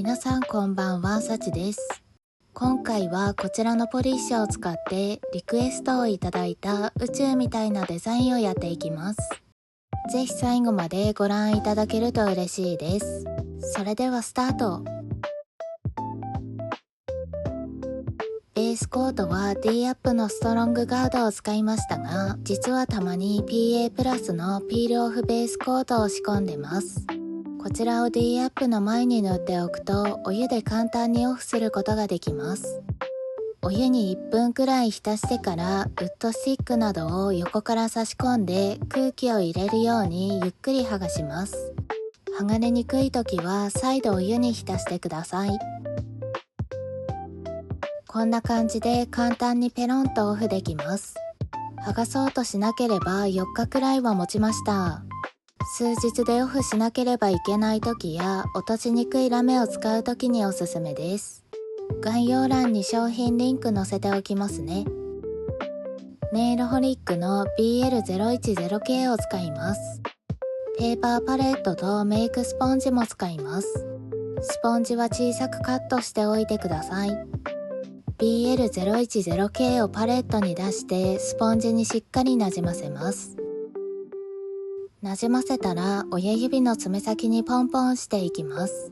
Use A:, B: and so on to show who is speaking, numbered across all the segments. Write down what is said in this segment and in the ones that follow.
A: 皆さんこんばんは、さちです。今回はこちらのポリッシュを使ってリクエストをいただいた宇宙みたいなデザインをやっていきます。ぜひ最後までご覧いただけると嬉しいです。それではスタート。ベースコードは D アップのストロングガードを使いましたが、実はたまに PA プラスのピールオフベースコードを仕込んでます。こちらを D アップの前に塗っておくとお湯で簡単にオフすることができます。お湯に1分くらい浸してからウッドスティックなどを横から差し込んで空気を入れるようにゆっくり剥がします。剥がれにくい時は再度お湯に浸してください。こんな感じで簡単にペロンとオフできます。剥がそうとしなければ4日くらいは持ちました。数日でオフしなければいけない時や落としにくいラメを使う時におすすめです。概要欄に商品リンク載せておきますね。ネイルホリックの BL010K を使います。ペーパーパレットとメイクスポンジも使います。スポンジは小さくカットしておいてください。BL010K をパレットに出してスポンジにしっかりなじませます。なじませたら親指の爪先にポンポンしていきます。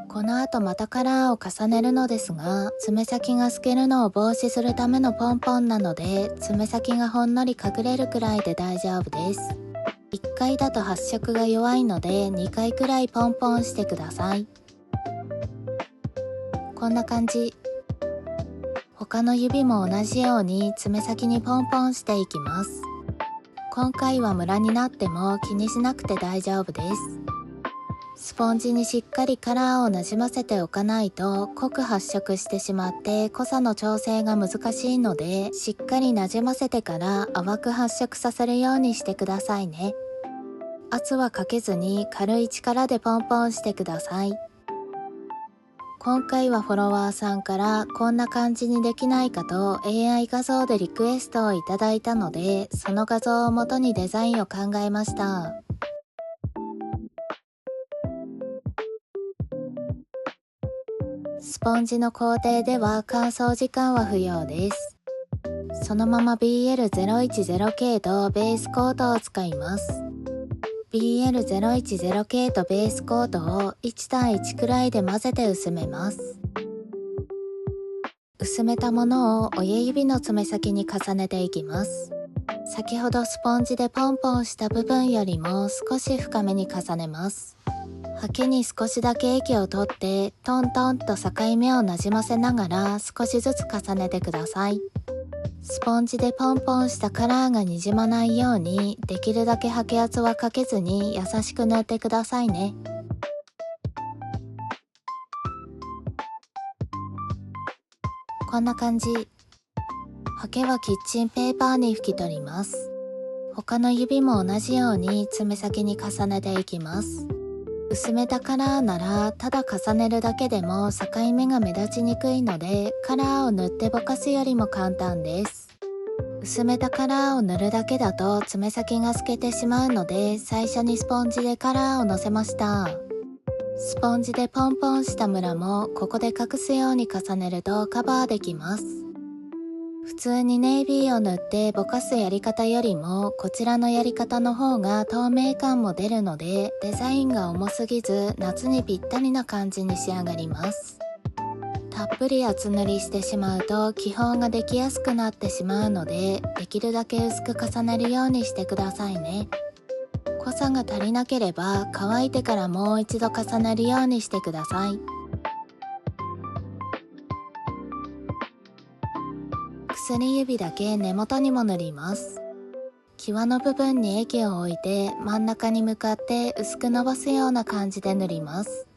A: この後またカラーを重ねるのですが、爪先が透けるのを防止するためのポンポンなので、爪先がほんのり隠れるくらいで大丈夫です。1回だと発色が弱いので2回くらいポンポンしてください。こんな感じ。他の指も同じように爪先にポンポンしていきます。今回はムラになっても気にしなくて大丈夫です。スポンジにしっかりカラーをなじませておかないと濃く発色してしまって濃さの調整が難しいので、しっかりなじませてから淡く発色させるようにしてくださいね。圧はかけずに軽い力でポンポンしてください。今回はフォロワーさんからこんな感じにできないかと AI 画像でリクエストをいただいたので、その画像を元にデザインを考えました。スポンジの工程では乾燥時間は不要です。そのまま BL010K とベースコートを使います。BL010K とベースコートを1対1くらいで混ぜて薄めます。薄めたものを親指の爪先に重ねていきます。先ほどスポンジでポンポンした部分よりも少し深めに重ねます。ハケに少しだけ液を取ってトントンと境目をなじませながら少しずつ重ねてください。スポンジでポンポンしたカラーがにじまないようにできるだけハケ圧はかけずに優しく塗ってくださいね。こんな感じ。ハケはキッチンペーパーに拭き取ります。他の指も同じように爪先に重ねていきます。薄めたカラーならただ重ねるだけでも境目が目立ちにくいので、カラーを塗ってぼかすよりも簡単です。薄めたカラーを塗るだけだと爪先が透けてしまうので、最初にスポンジでカラーをのせました。スポンジでポンポンしたムラもここで隠すように重ねるとカバーできます。普通にネイビーを塗ってぼかすやり方よりもこちらのやり方の方が透明感も出るので、デザインが重すぎず夏にぴったりな感じに仕上がります。たっぷり厚塗りしてしまうと気泡ができやすくなってしまうので、できるだけ薄く重ねるようにしてくださいね。濃さが足りなければ乾いてからもう一度重ねるようにしてください。薬指だけ根元にも塗ります。際の部分に液を置いて真ん中に向かって薄く伸ばすような感じで塗ります。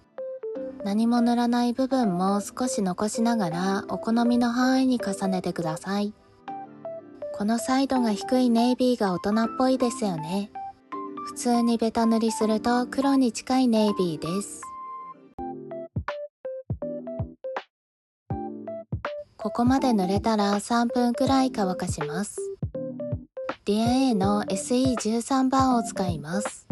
A: 何も塗らない部分も少し残しながらお好みの範囲に重ねてください。このサイドが低いネイビーが大人っぽいですよね。普通にベタ塗りすると黒に近いネイビーです。ここまで塗れたら3分くらい乾かします。ディア A の SE13 番を使います。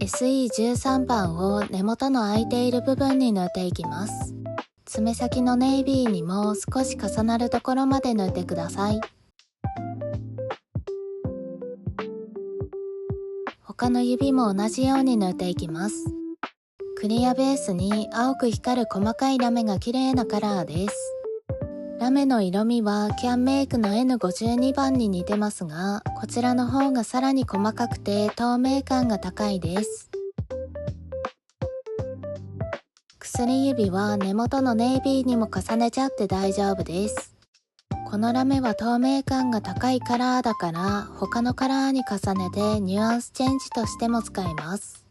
A: SE13 番を根元の空いている部分に塗っていきます。爪先のネイビーにも少し重なるところまで塗ってください。他の指も同じように塗っていきます。クリアベースに青く光る細かいラメが綺麗なカラーです。ラメの色味はキャンメイクの N52 番に似てますが、こちらの方がさらに細かくて透明感が高いです。薬指は根元のネイビーにも重ねちゃって大丈夫です。このラメは透明感が高いカラーだから他のカラーに重ねてニュアンスチェンジとしても使えます。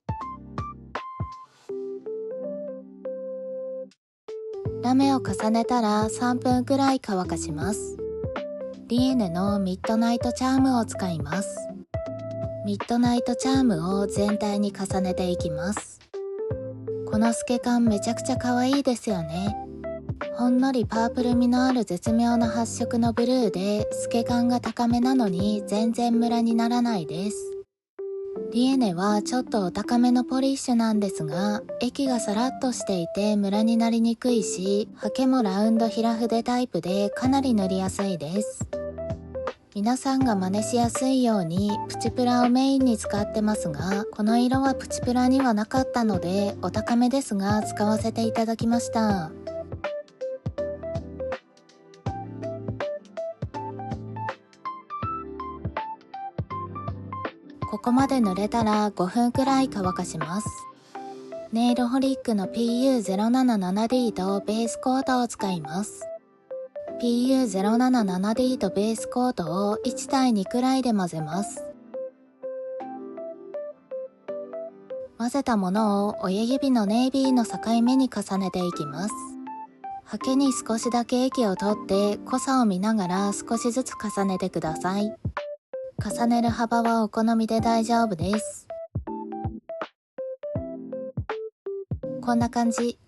A: ラメを重ねたら3分くらい乾かします。リエネのミッドナイトチャームを使います。ミッドナイトチャームを全体に重ねていきます。この透け感めちゃくちゃ可愛いですよね。ほんのりパープル味のある絶妙な発色のブルーで透け感が高めなのに全然ムラにならないです。リエネはちょっとお高めのポリッシュなんですが、液がさらっとしていてムラになりにくいし、ハケもラウンド平筆タイプでかなり塗りやすいです。皆さんが真似しやすいようにプチプラをメインに使ってますが、この色はプチプラにはなかったのでお高めですが使わせていただきました。ここまで塗れたら5分くらい乾かします。ネイルホリックの PU077D とベースコートを使います。PU077D とベースコートを1対2くらいで混ぜます。混ぜたものを親指のネイビーの境目に重ねていきます。ハケに少しだけ液を取って濃さを見ながら少しずつ重ねてください。重ねる幅はお好みで大丈夫です。こんな感じ。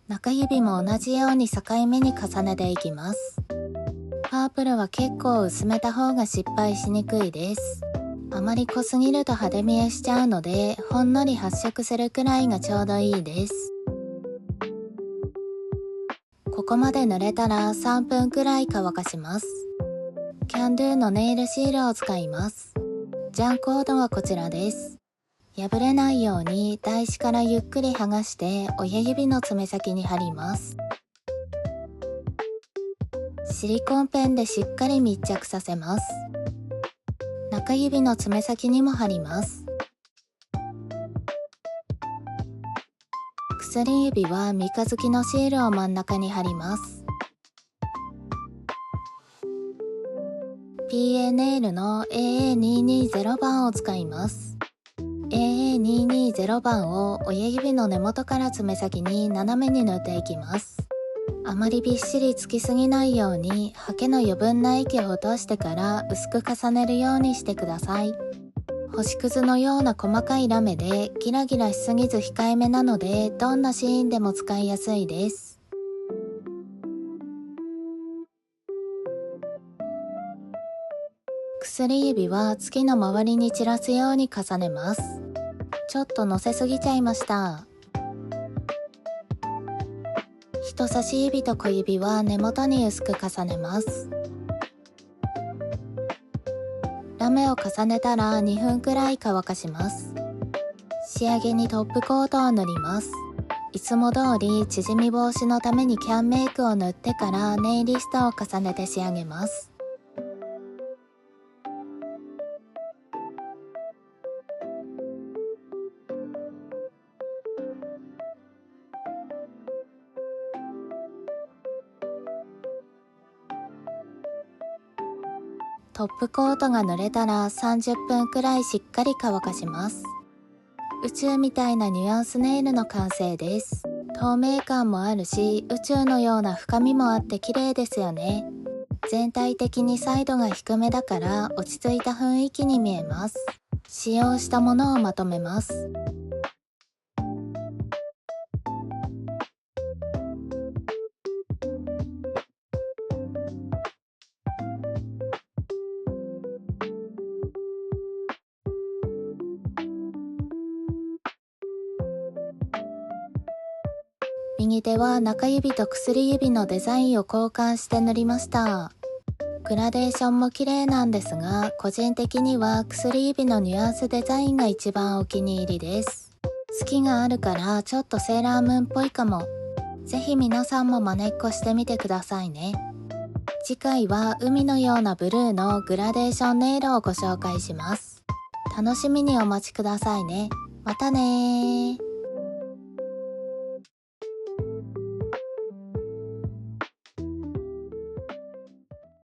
A: 中指も同じように境目に重ねていきます。パープルは結構薄めた方が失敗しにくいです。あまり濃すぎると派手見えしちゃうので、ほんのり発色するくらいがちょうどいいです。ここまで塗れたら3分くらい乾かします。キャンドゥのネイルシールを使います。ジャンコードはこちらです。破れないように台紙からゆっくり剥がして親指の爪先に貼ります。シリコンペンでしっかり密着させます。中指の爪先にも貼ります。薬指は三日月のシールを真ん中に貼ります。PA ネイルの AA220 番を使います。AA220 番を親指の根元から爪先に斜めに塗っていきます。あまりびっしりつきすぎないようにハケの余分な液を落としてから薄く重ねるようにしてください。星屑のような細かいラメでギラギラしすぎず控えめなのでどんなシーンでも使いやすいです。薬指は月の周りに散らすように重ねます。ちょっとのせすぎちゃいました。人差し指と小指は根元に薄く重ねます。ラメを重ねたら2分くらい乾かします。仕上げにトップコートを塗ります。いつも通り縮み防止のためにキャンメイクを塗ってからネイリストを重ねて仕上げます。トップコートが塗れたら30分くらいしっかり乾かします。宇宙みたいなニュアンスネイルの完成です。透明感もあるし、宇宙のような深みもあって綺麗ですよね。全体的にサイドが低めだから落ち着いた雰囲気に見えます。使用したものをまとめます。右手は中指と薬指のデザインを交換して塗りました。グラデーションも綺麗なんですが、個人的には薬指のニュアンスデザインが一番お気に入りです。好きがあるからちょっとセーラームーンっぽいかも。ぜひ皆さんも真似っこしてみてくださいね。次回は海のようなブルーのグラデーションネイルをご紹介します。楽しみにお待ちくださいね。またねー。